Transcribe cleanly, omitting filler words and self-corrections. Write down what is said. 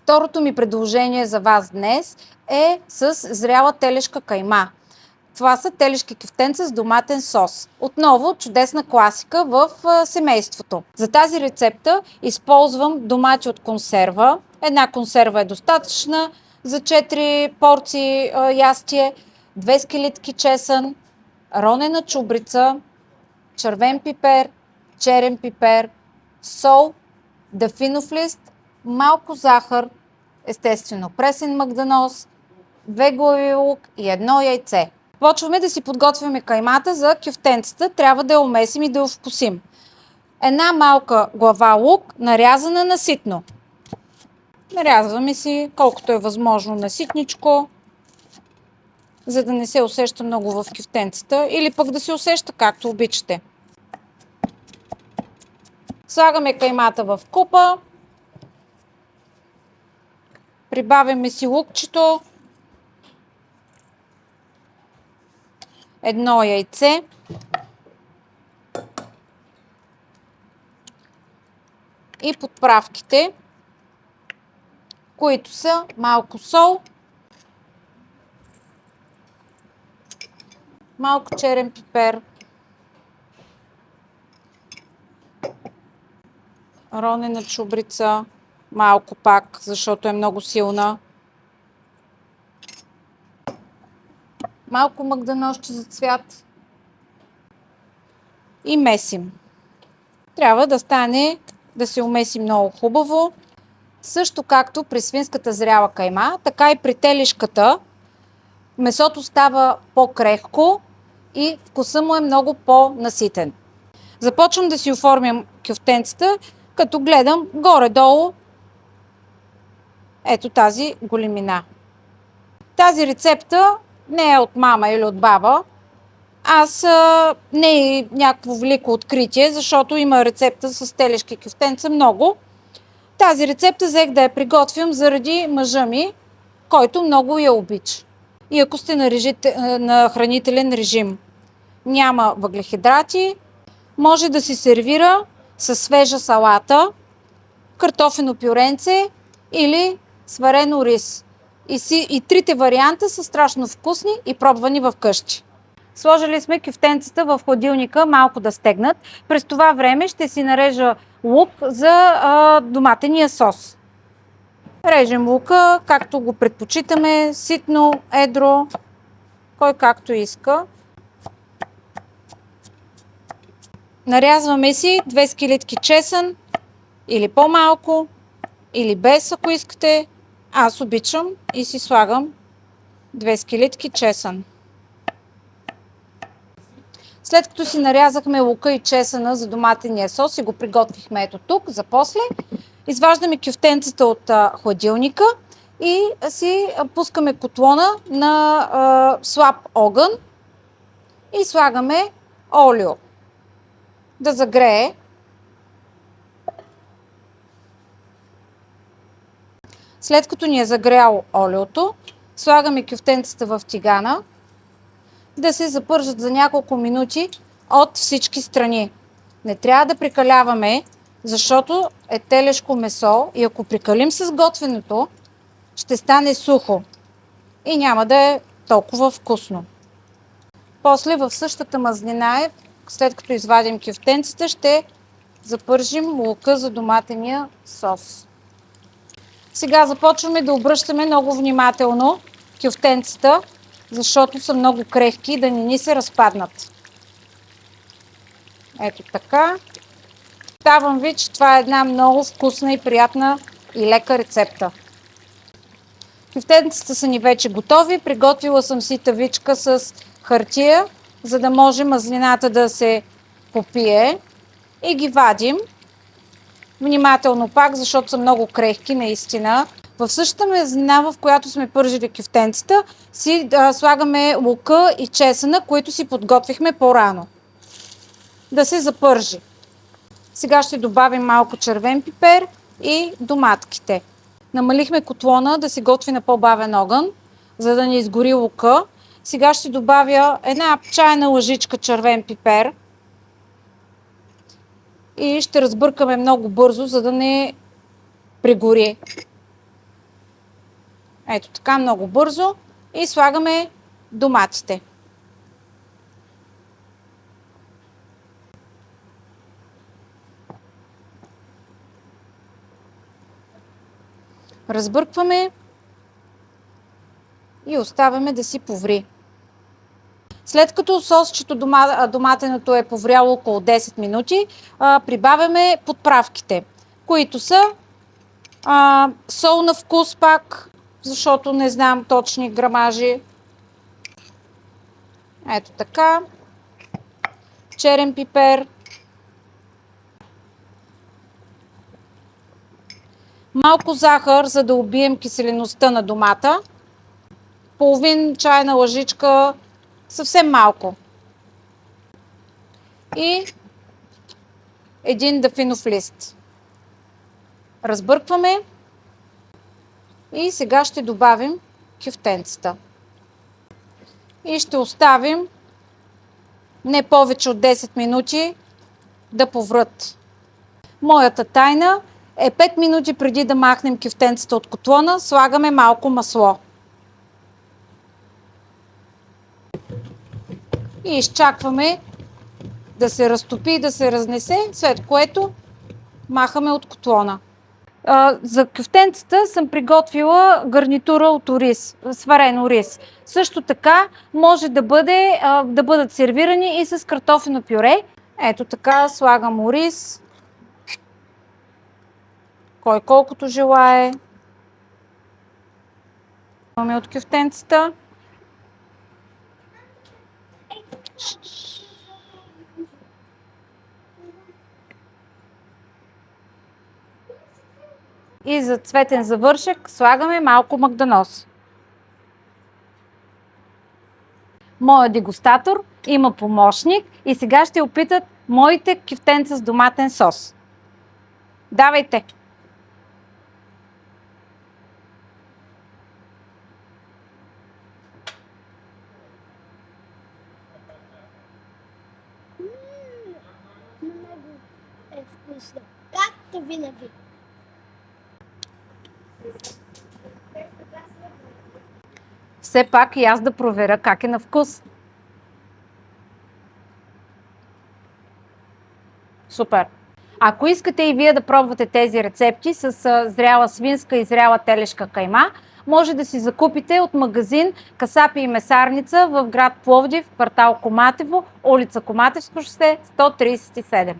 Второто ми предложение за вас днес е с зряла телешка кайма. Това са телешки кюфтенца с доматен сос. Отново чудесна класика в семейството. За тази рецепта използвам домати от консерва. Една консерва е достатъчна за 4 порции ястие, 2 скелетки чесън, ронена чубрица, червен пипер, черен пипер, сол, дафинов лист, малко захар, естествено пресен магдanoz, 2 глави лук и 1 яйце. Почваме да си подготвяме каймата за кюфтенцата. Трябва да я умесим и да я вкусим. Една малка глава лук, нарязана на ситно. Нарязваме си колкото е възможно на ситничко, за да не се усеща много в кюфтенцата, или пък да се усеща както обичате. Слагаме каймата в купа. Прибавяме си лукчето, 1 яйце, и подправките, които са малко сол, малко черен пипер, ронена чубрица, малко пак, защото е много силна, малко магдanozче за цвят и месим. Трябва да стане, да се умеси много хубаво. Също както при свинската зряла кайма, така и при телешката месото става по-крехко и вкусът му е много по-наситен. Започвам да си оформям кюфтенцата, като гледам горе-долу ето тази големина. Тази рецепта не е от мама или от баба. Не е някакво велико откритие, защото има рецепта с телешки кюфтенца много. Тази рецепта взех да я приготвям заради мъжа ми, който много я обича. И ако сте на хранителен режим, няма въглехидрати, може да се сервира със свежа салата, картофено пюренце или сварено рис. И трите варианта са страшно вкусни и пробвани в къщи. Сложили сме кюфтенцата в хладилника малко да стегнат. През това време ще си нарежа лук за доматения сос. Режем лука, както го предпочитаме, ситно, едро, кой както иска. Нарязваме си 2 скелетки чесън, или по-малко, или без, ако искате. Аз обичам и си слагам 2 скелетки чесън. След като си нарязахме лука и чесъна за доматения сос и го приготвихме ето тук за после, изваждаме кюфтенцата от хладилника и си пускаме котлона на слаб огън и слагаме олио да загрее. След като ни е загряло олиото, слагаме кюфтенцата в тигана да се запържат за няколко минути от всички страни. Не трябва да прекаляваме, защото е телешко месо и ако прекалим с готвенето, ще стане сухо и няма да е толкова вкусно. После в същата мазнина, след като извадим кюфтенцата, ще запържим лука за доматения сос. Сега започваме да обръщаме много внимателно кюфтенцата, защото са много крехки, да не ни се разпаднат. Ето така. Давам ви, че това е една много вкусна и приятна и лека рецепта. Кюфтенцата са ни вече готови. Приготвила съм си тавичка с хартия, за да може мазнината да се попие. И ги вадим. Внимателно пак, защото са много крехки наистина. В същата мазнина, в която сме пържили кюфтенцата, си слагаме лука и чесъна, които си подготвихме по-рано. Да се запържи. Сега ще добавим малко червен пипер и доматките. Намалихме котлона да се готви на по-бавен огън, за да не изгори лука. Сега ще добавя една чайна лъжичка червен пипер и ще разбъркаме много бързо, за да не прегори. Ето така, много бързо. И слагаме доматите. Разбъркваме и оставяме да си поври. След като сосчето доматеното е повряло около 10 минути, прибавяме подправките, които са сол на вкус пак, защото не знам точни грамажи. Ето така. Черен пипер. Малко захар, за да убием киселеността на домата. Половин чайна лъжичка, съвсем малко. И един дафинов лист. Разбъркваме и сега ще добавим кюфтенцата. И ще оставим не повече от 10 минути да поврат. Моята тайна е 5 минути преди да махнем кюфтенцата от котлона, слагаме малко масло. И изчакваме да се разтопи, да се разнесе, след което махаме от котлона. За кюфтенцата съм приготвила гарнитура от ориз, сварен ориз. Също така може да бъдат сервирани и с картофено пюре. Ето така слагам ориз, кой колкото желае. Имаме от кюфтенцата. И за цветен завършек слагаме малко магданоз. Моят дегустатор има помощник и сега ще опитат моите кюфтенца с доматен сос. Давайте! Много е вкусно. Както винаги. Все пак и аз да проверя как е на вкус. Супер! Ако искате и вие да пробвате тези рецепти с зряла свинска и зряла телешка кайма, може да си закупите от магазин Касапи и месарница в град Пловдив, квартал Коматево, улица Коматевско шосе 137.